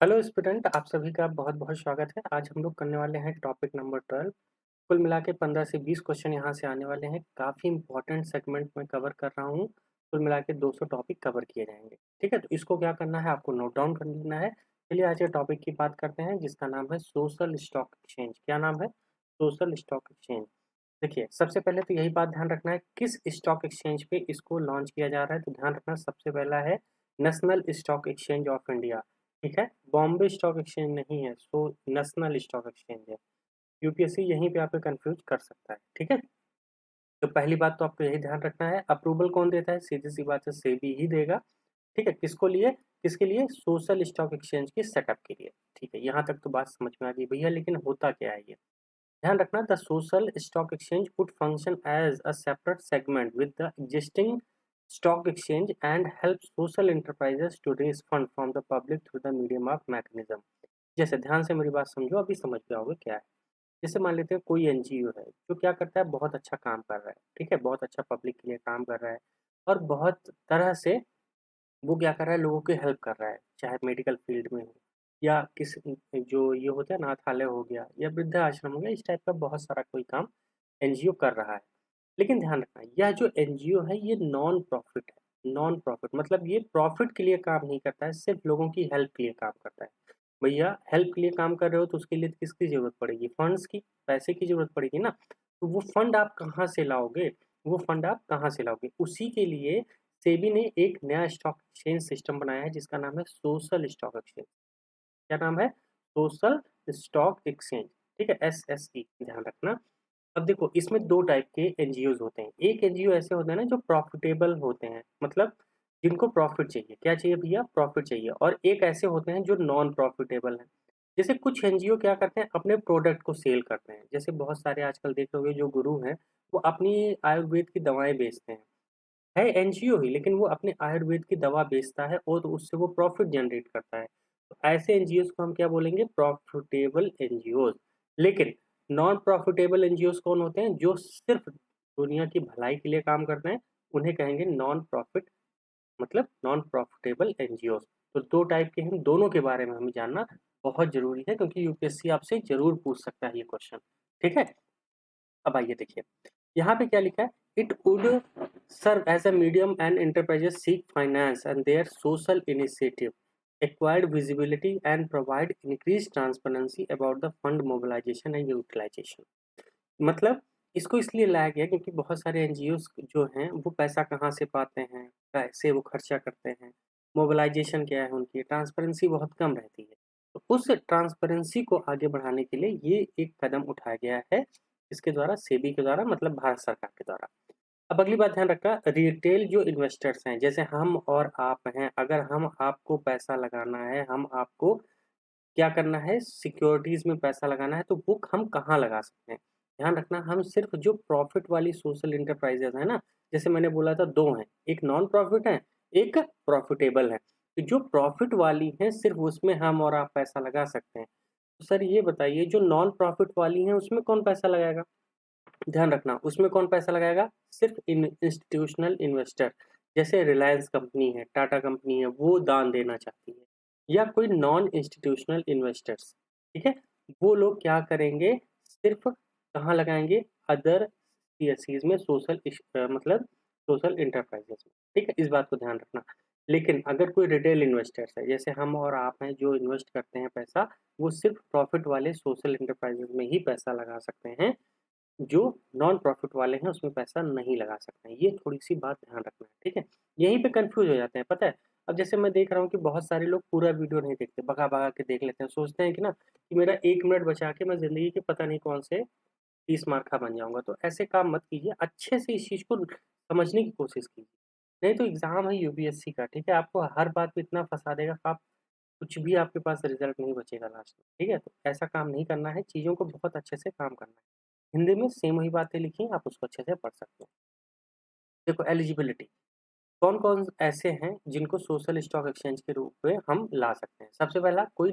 Hello student, आप सभी का बहुत बहुत स्वागत है। आज हम लोग करने वाले हैं टॉपिक नंबर 12। कुल मिला के 15 से 20 क्वेश्चन यहाँ से आने वाले हैं। काफ़ी इंपॉर्टेंट सेगमेंट में कवर कर रहा हूँ। कुल मिला के 200 टॉपिक कवर किए जाएंगे। ठीक है, तो इसको क्या करना है, आपको नोट डाउन कर लेना है। चलिए आज के टॉपिक की बात करते हैं, जिसका नाम है सोशल स्टॉक एक्सचेंज। क्या नाम है? Social stock exchange. देखिए, सबसे पहले तो यही बात ध्यान रखना है किस स्टॉक एक्सचेंज पे इसको लॉन्च किया जा रहा है। तो ध्यान रखना, सबसे पहला है national stock exchange of India. ठीक है, बॉम्बे स्टॉक एक्सचेंज नहीं है, सो नेशनल स्टॉक एक्सचेंज है। यूपीएससी यहीं पे आपको कंफ्यूज कर सकता है। ठीक है, तो पहली बात तो आपको यही ध्यान रखना है, अप्रूवल कौन देता है? सीधी सी बात है, सेबी ही देगा। ठीक है, किसको लिए? किसके लिए? सोशल स्टॉक एक्सचेंज के सेटअप के लिए। ठीक है, यहाँ तक तो बात समझ में आ गई भैया, लेकिन होता क्या है ये ध्यान रखना। The social stock exchange would function as a separate segment with the existing stock exchange and help social enterprises to raise fund from the public through the medium of mechanism। जैसे ध्यान से मेरी बात समझो, अभी समझ पाओगे क्या है। जैसे मान लेते हैं कोई एनजीओ है जो क्या करता है, बहुत अच्छा काम कर रहा है। ठीक है, बहुत अच्छा पब्लिक के लिए काम कर रहा है और बहुत तरह से वो क्या कर रहा है, लोगों की हेल्प कर रहा है, चाहे मेडिकल फील्ड में हो या किस जो ये होता है अनाथालय हो गया या वृद्धा आश्रम हो गया, इस टाइप का बहुत सारा कोई काम एनजीओ कर रहा है। लेकिन ध्यान रखना, यह जो एनजीओ है ये नॉन प्रॉफिट है। नॉन प्रॉफिट मतलब ये प्रॉफिट के लिए काम नहीं करता है, सिर्फ लोगों की हेल्प के लिए काम करता है। भैया हेल्प के लिए काम कर रहे हो तो उसके लिए किसकी जरूरत पड़ेगी? फंड्स की, पैसे की जरूरत पड़ेगी ना। तो वो फंड आप कहाँ से लाओगे? वो फंड आप कहाँ से लाओगे? उसी के लिए सेबी ने एक नया स्टॉक एक्सचेंज सिस्टम बनाया है, जिसका नाम है सोशल स्टॉक एक्सचेंज। क्या नाम है? Social stock exchange. ठीक है, SSE, ध्यान रखना। अब देखो, इसमें दो टाइप के एनजीओज होते हैं। एक एनजीओ ऐसे होते हैं ना जो प्रॉफिटेबल होते हैं, मतलब जिनको प्रॉफिट चाहिए। क्या चाहिए भैया? प्रॉफिट चाहिए। और एक ऐसे होते हैं जो नॉन प्रॉफिटेबल हैं। जैसे कुछ एनजीओ क्या करते हैं, अपने प्रोडक्ट को सेल करते हैं। जैसे बहुत सारे आजकल देख लोगे जो गुरु हैं, वो अपनी आयुर्वेद की दवाएं बेचते हैं। है एनजीओ ही, लेकिन वो अपने आयुर्वेद की दवा बेचता है और उससे वो प्रॉफिट जनरेट करता है। तो ऐसे एनजीओज को हम क्या बोलेंगे? Profitable NGOs. लेकिन नॉन प्रॉफिटेबल एनजीओज कौन होते हैं? जो सिर्फ दुनिया की भलाई के लिए काम करते हैं, उन्हें कहेंगे नॉन प्रॉफिट, मतलब नॉन प्रॉफिटेबल एनजीओज। तो दो टाइप के हैं, दोनों के बारे में हमें जानना बहुत जरूरी है, क्योंकि यूपीएससी आपसे जरूर पूछ सकता है ये क्वेश्चन। ठीक है, अब आइए देखिए, यहाँ पे क्या लिखा है, it would serve as a medium and enterprises seek finance and their social initiative acquired visibility and provide increased transparency about the fund mobilization and utilization। मतलब इसको इसलिए लाया गया क्योंकि बहुत सारे एनजीओ जो हैं वो पैसा कहाँ से पाते हैं, कैसे वो खर्चा करते हैं, मोबिलाइजेशन क्या है, उनकी ट्रांसपेरेंसी बहुत कम रहती है। तो उस ट्रांसपेरेंसी को आगे बढ़ाने के लिए ये एक कदम उठाया गया है, इसके द्वारा, सेबी के द्वारा, मतलब भारत सरकार के द्वारा। अब अगली बात ध्यान रखना, रिटेल जो इन्वेस्टर्स हैं, जैसे हम और आप हैं, अगर हम आपको पैसा लगाना है, हम आपको क्या करना है, सिक्योरिटीज में पैसा लगाना है, तो वो हम कहाँ लगा सकते हैं? ध्यान रखना, हम सिर्फ जो प्रॉफिट वाली सोशल इंटरप्राइजेज है ना, जैसे मैंने बोला था दो हैं, एक नॉन प्रॉफिट है, एक प्रॉफिटेबल है। तो जो प्रॉफिट वाली है सिर्फ उसमें हम और आप पैसा लगा सकते हैं। तो सर ये बताइए, जो नॉन प्रॉफिट वाली है उसमें कौन पैसा लगाएगा? ध्यान रखना, उसमें कौन पैसा लगाएगा? सिर्फ इंस्टीट्यूशनल इन्वेस्टर। जैसे रिलायंस कंपनी है, टाटा कंपनी है, वो दान देना चाहती है, या कोई नॉन इंस्टीट्यूशनल इन्वेस्टर्स। ठीक है, वो लोग क्या करेंगे, सिर्फ कहाँ लगाएंगे? अदर सीएससीज में, सोशल मतलब सोशल इंटरप्राइजेस में। ठीक है, इस बात को ध्यान रखना। लेकिन अगर कोई रिटेल इन्वेस्टर्स है, जैसे हम और आप हैं, जो इन्वेस्ट करते हैं पैसा, वो सिर्फ प्रॉफिट वाले सोशल इंटरप्राइजेस में ही पैसा लगा सकते हैं। जो नॉन प्रॉफिट वाले हैं उसमें पैसा नहीं लगा सकते हैं। ये थोड़ी-सी बात ध्यान रखना है, ठीक है? यहीं पे कन्फ्यूज़ हो जाते हैं, पता है? अब जैसे मैं देख रहा हूँ कि बहुत सारे लोग पूरा वीडियो नहीं देखते, भगा-भगा के देख लेते हैं। सोचते हैं कि ना कि मेरा 1 मिनट बचा के मैं ज़िंदगी के पता नहीं कौन से 30 मार्का बन जाऊँगा। तो ऐसे काम मत कीजिए, अच्छे से इस चीज़ को समझने की कोशिश कीजिए। नहीं तो एग्ज़ाम है यूपीएससी का, ठीक है? आपको हर बात पे इतना फँसा देगा कि आप कुछ भी, आपके पास रिज़ल्ट नहीं बचेगा लास्ट में, ठीक है? तो ऐसा काम नहीं करना है, चीज़ों को बहुत अच्छे से काम करना है। हिंदी में सेम वही बातें लिखी हैं, आप उसको अच्छे से पढ़ सकते हैं। देखो एलिजिबिलिटी, कौन-कौन ऐसे हैं जिनको सोशल स्टॉक एक्सचेंज के रूप में हम ला सकते हैं? सबसे पहला, कोई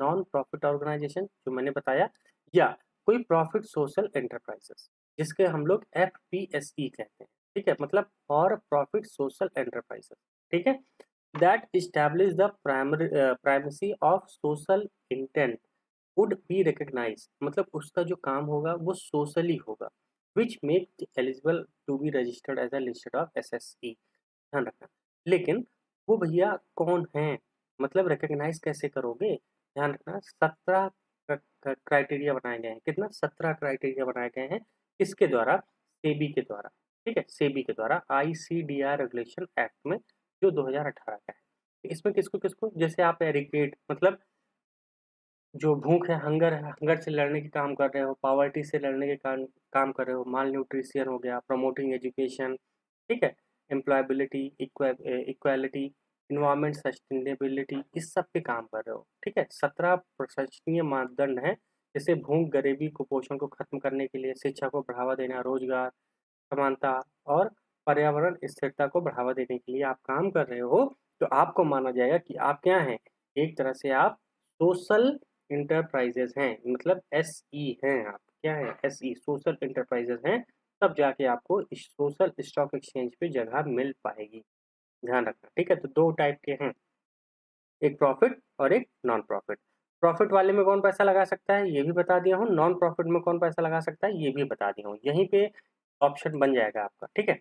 नॉन प्रॉफिट ऑर्गेनाइजेशन जो मैंने बताया, या कोई प्रॉफिट सोशल एंटरप्राइजेस, जिसके हम लोग एफपीएसई कहते हैं। ठीक है, मतलब फॉर प्रॉफिट सोशल एंटरप्राइजेस। ठीक है, that establish the primacy of social intent would be recognized, मतलब उसका जो काम होगा वो सोशली होगा, which make eligible to be registered as a listed of SSE। ध्यान रखना। लेकिन वो भैया कौन है, मतलब रिकग्नाइज कैसे करोगे? ध्यान रखना, 17 क्राइटेरिया बनाए गए हैं। कितना? 17 क्राइटेरिया बनाए गए हैं। किसके द्वारा? सेबी के द्वारा। ठीक है, सेबी के द्वारा ICDR रेगुलेशन एक्ट में, जो 2018 का है। इसमें किसको किसको, जैसे आप एरिकेट, मतलब जो भूख है, हंगर से लड़ने के काम कर रहे हो, पॉवर्टी से लड़ने के काम कर रहे हो, माल न्यूट्रिशन हो गया, प्रमोटिंग एजुकेशन, ठीक है, एम्प्लॉयबिलिटी, इक्वालिटी, इन्वायरमेंट सस्टेनेबिलिटी, इस सब पे काम कर रहे हो। ठीक है, 17 प्रशंसनीय मानदंड हैं, जैसे भूख, गरीबी, कुपोषण को खत्म करने के लिए, शिक्षा को बढ़ावा देना, रोजगार, समानता और पर्यावरण स्थिरता को बढ़ावा देने के लिए आप काम कर रहे हो, तो आपको माना जाएगा कि आप क्या हैं, एक तरह से आप सोशल इंटरप्राइजेज हैं, मतलब SE हैं आप। क्या है? SE, सोशल इंटरप्राइजेज हैं। तब जाके आपको सोशल स्टॉक एक्सचेंज पे जगह मिल पाएगी। ध्यान रखना। ठीक है, तो दो टाइप के हैं, एक प्रॉफिट और एक नॉन प्रॉफिट। प्रॉफिट वाले में कौन पैसा लगा सकता है, ये भी बता दिया हूँ। नॉन प्रॉफिट में कौन पैसा लगा सकता है, ये भी बता दिया हूँ। यहीं पे ऑप्शन बन जाएगा आपका। ठीक है,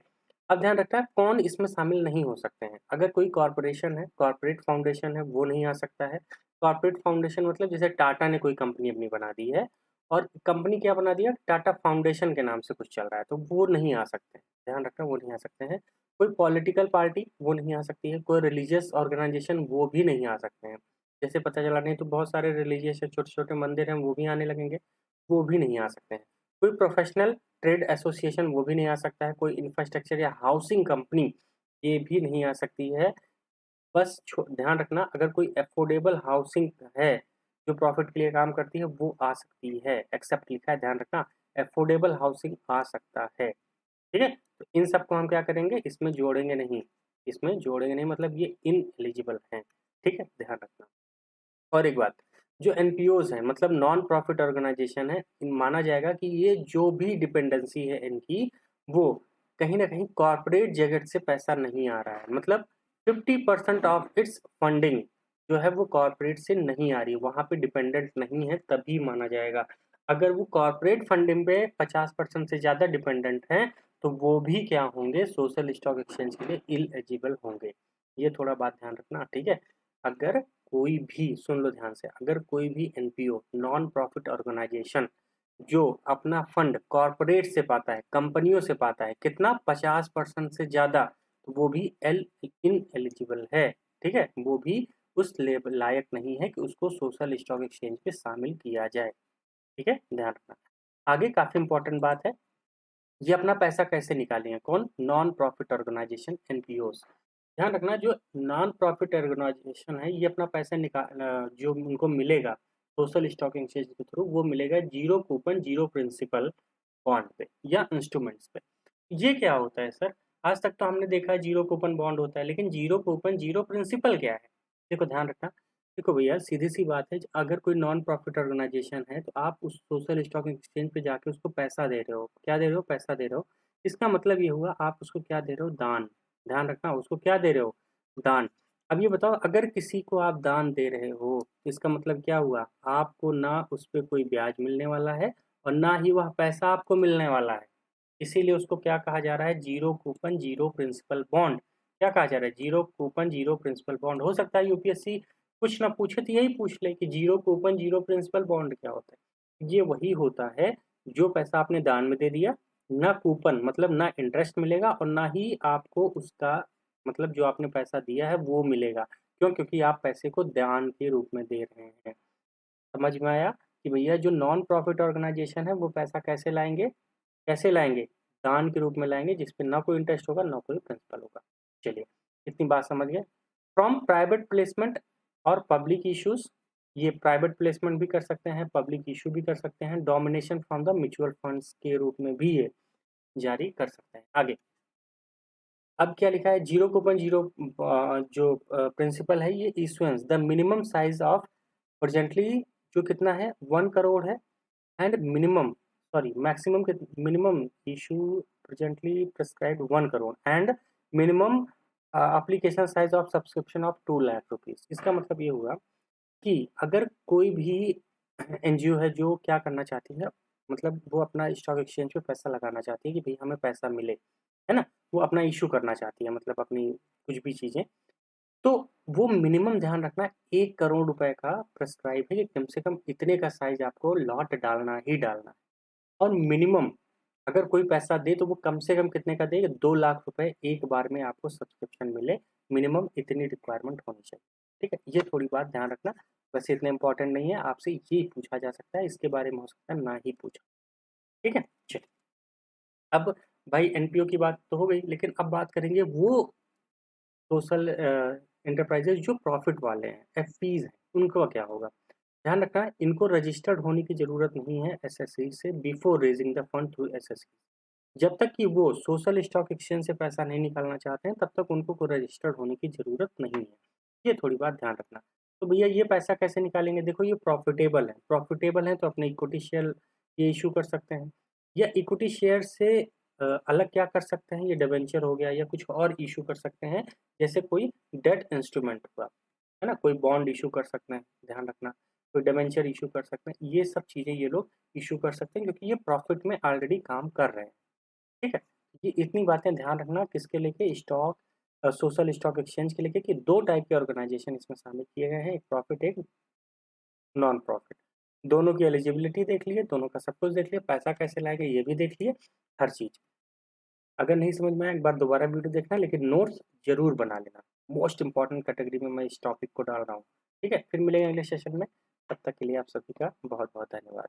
अब ध्यान रखना है कौन इसमें शामिल नहीं हो सकते हैं। अगर कोई कॉर्पोरेशन है, कॉर्पोरेट फाउंडेशन है, वो नहीं आ सकता है। कॉर्पोरेट फाउंडेशन मतलब जैसे टाटा ने कोई कंपनी अपनी बना दी है, और कंपनी क्या बना दिया, टाटा फाउंडेशन के नाम से कुछ चल रहा है, तो वो नहीं आ सकते हैं। ध्यान रखना, वो नहीं आ सकते हैं। कोई पॉलिटिकल पार्टी, वो नहीं आ सकती है। कोई रिलीजियस ऑर्गेनाइजेशन, वो भी नहीं आ सकते हैं। जैसे पता चला, नहीं तो बहुत सारे रिलीजियस छोटे छोटे मंदिर हैं, वो भी आने लगेंगे, वो भी नहीं आ सकते हैं। कोई प्रोफेशनल ट्रेड एसोसिएशन, वो भी नहीं आ सकता है। कोई इंफ्रास्ट्रक्चर या हाउसिंग कंपनी, ये भी नहीं आ सकती है। बस ध्यान रखना, अगर कोई अफोर्डेबल हाउसिंग है जो प्रॉफिट के लिए काम करती है, वो आ सकती है। एक्सेप्ट लिखा है, ध्यान रखना, अफोर्डेबल हाउसिंग आ सकता है। ठीक है, तो इन सबको हम क्या करेंगे, इसमें जोड़ेंगे नहीं। इसमें जोड़ेंगे नहीं, मतलब ये इन एलिजिबल हैं। ठीक है, ध्यान रखना। और एक बात, जो NPOs हैं, मतलब नॉन प्रॉफिट ऑर्गेनाइजेशन है, माना जाएगा कि ये जो भी डिपेंडेंसी है इनकी, वो कहीं ना कहीं कॉर्पोरेट जगत से पैसा नहीं आ रहा है। मतलब 50% ऑफ इट्स फंडिंग जो है वो कॉर्पोरेट से नहीं आ रही, वहां पे डिपेंडेंट नहीं है, तभी माना जाएगा। अगर वो कॉर्पोरेट फंडिंग पे 50% से ज्यादा डिपेंडेंट हैं, तो वो भी क्या होंगे, सोशल स्टॉक एक्सचेंज के लिए इलिजिबल होंगे। ये थोड़ा बात ध्यान रखना। ठीक है, अगर कोई भी, सुन लो ध्यान से, अगर कोई भी NPO, नॉन प्रॉफिट ऑर्गेनाइजेशन, जो अपना फंड कॉर्पोरेट से पाता है, कंपनियों से पाता है, कितना, 50% से ज्यादा, तो वो भी इन एलिजिबल है। ठीक है, वो भी उस लेवल लायक नहीं है कि उसको सोशल स्टॉक एक्सचेंज पे शामिल किया जाए। ठीक है, ध्यान रखना। आगे काफी इंपॉर्टेंट बात है, ये अपना पैसा कैसे निकालेंगे, कौन, नॉन प्रॉफिट ऑर्गेनाइजेशन, NPOs। ध्यान रखना, जो नॉन प्रॉफिट ऑर्गेनाइजेशन है, ये अपना पैसा जो उनको मिलेगा सोशल स्टॉक एक्सचेंज के थ्रू, वो मिलेगा zero coupon, zero principal bond पे या इंस्ट्रूमेंट्स पे। ये क्या होता है सर? आज तक तो हमने देखा है जीरो कूपन बॉन्ड होता है, लेकिन जीरो कूपन जीरो प्रिंसिपल क्या है? देखो ध्यान रखना, देखो भैया सीधी सी बात है, अगर कोई नॉन प्रॉफिट ऑर्गेनाइजेशन है, तो आप उस सोशल स्टॉक एक्सचेंज पे जाके उसको पैसा दे रहे हो। क्या दे रहे हो? पैसा दे रहे हो। इसका मतलब ये हुआ, आप उसको क्या दे रहे हो, दान। ध्यान रखना, उसको क्या दे रहे हो, दान। अब ये बताओ, अगर किसी को आप दान दे रहे हो, तो इसका मतलब क्या हुआ, आपको ना उस पर कोई ब्याज मिलने वाला है, और ना ही वह पैसा आपको मिलने वाला है। इसीलिए उसको क्या कहा जा रहा है, zero coupon zero principal bond. क्या कहा जा रहा है, zero coupon zero principal bond. हो सकता है UPSC कुछ ना पूछे तो यही पूछ ले कि zero coupon zero principal bond क्या होता है। ये वही होता है, जो पैसा आपने दान में दे दिया, ना कूपन मतलब ना इंटरेस्ट मिलेगा, और ना ही आपको उसका मतलब जो आपने पैसा दिया है वो मिलेगा। क्यों? क्योंकि आप पैसे को दान के रूप में दे रहे हैं। समझ में आया कि भैया जो नॉन प्रॉफिट ऑर्गेनाइजेशन है, वो पैसा कैसे लाएंगे, कैसे लाएंगे, दान के रूप में लाएंगे, जिसपे ना कोई इंटरेस्ट होगा, ना कोई प्रिंसिपल होगा। चलिए, इतनी बात समझ गए। फ्रॉम प्राइवेट प्लेसमेंट और पब्लिक इश्यूज, ये प्राइवेट प्लेसमेंट भी कर सकते हैं, पब्लिक इशू भी कर सकते हैं। Domination from the mutual funds के रूप में भी ये जारी कर सकते हैं। आगे अब क्या लिखा है, जीरो कूपन जीरो जो प्रिंसिपल है, ये issuance the minimum size of presently, जो कितना है, 1 करोड़ है, and minimum, sorry maximum, minimum issue presently prescribed 1 crore, and minimum application size of subscription of 2 lakh rupees. इसका मतलब ये हुआ कि अगर कोई भी एनजीओ है जो क्या करना चाहती है, मतलब वो अपना स्टॉक एक्सचेंज पे पैसा लगाना चाहती है कि भई हमें पैसा मिले, है ना? वो अपना इश्यू करना चाहती है, मतलब अपनी कुछ भी चीज़ें, तो वो मिनिमम ध्यान रखना 1 करोड़ रुपए का प्रिस्क्राइब है कि कम से कम इतने का साइज़ आपको लॉट डालना ही डालना है। और मिनिमम अगर कोई पैसा दे तो वो कम से कम कितने का दे? 2 लाख रुपए एक बार में आपको सब्सक्रिप्शन मिले, मिनिमम इतनी रिक्वायरमेंट होनी चाहिए, ठीक है? ये थोड़ी बात ध्यान रखना, वैसे इतना इम्पोर्टेंट नहीं है, आपसे ये पूछा जा सकता है, इसके बारे में हो सकता है ना ही पूछा, ठीक है? चलिए, अब भाई एनपीओ की बात तो हो गई, लेकिन अब बात करेंगे वो सोशल एंटरप्राइजेज़ जो प्रॉफ़िट वाले हैं, एफपीज़ हैं, उनका क्या होगा? ध्यान रखना, इनको रजिस्टर्ड होने की ज़रूरत नहीं है एसएससी से before raising the fund through SSC. जब तक कि वो सोशल स्टॉक एक्सचेंज से पैसा नहीं निकालना चाहते हैं, तब तक उनको कोई रजिस्टर्ड होने की ज़रूरत नहीं है। ये थोड़ी बात ध्यान रखना। तो भैया ये पैसा कैसे निकालेंगे? देखो ये प्रॉफ़िटेबल है तो अपने इक्विटी शेयर ये इश्यू कर सकते हैं, या इक्विटी शेयर से अलग क्या कर सकते हैं, ये डिबेंचर हो गया या कुछ और इश्यू कर सकते हैं, जैसे कोई डेट इंस्ट्रूमेंट हुआ, है ना? कोई बॉन्ड इश्यू कर सकते हैं, ध्यान रखना। कोई डिबेंचर इश्यू कर सकते हैं, ये सब चीज़ें ये लोग इश्यू कर सकते हैं क्योंकि ये प्रॉफ़िट में ऑलरेडी काम कर रहे हैं। ठीक है? ये इतनी बातें ध्यान रखना किसके लेके सोशल स्टॉक एक्सचेंज के लेके कि 2 टाइप के ऑर्गेनाइज़ेशन इसमें शामिल किए गए हैं, एक प्रॉफिट एक नॉन प्रॉफिट। दोनों की एलिजिबिलिटी देख लिए, दोनों का सब कुछ देख लिए, पैसा कैसे लाएँगे ये भी देख लिए, हर चीज़। अगर नहीं समझ में आया एक बार दोबारा वीडियो देखना, लेकिन नोट्स ज़रूर बना लेना। मोस्ट इम्पोर्टेंट कैटेगरी में मैं इस टॉपिक को डाल रहा हूँ। ठीक है? फिर मिलेंगे अगले सेशन में, तब तक के लिए आप सभी का बहुत-बहुत धन्यवाद।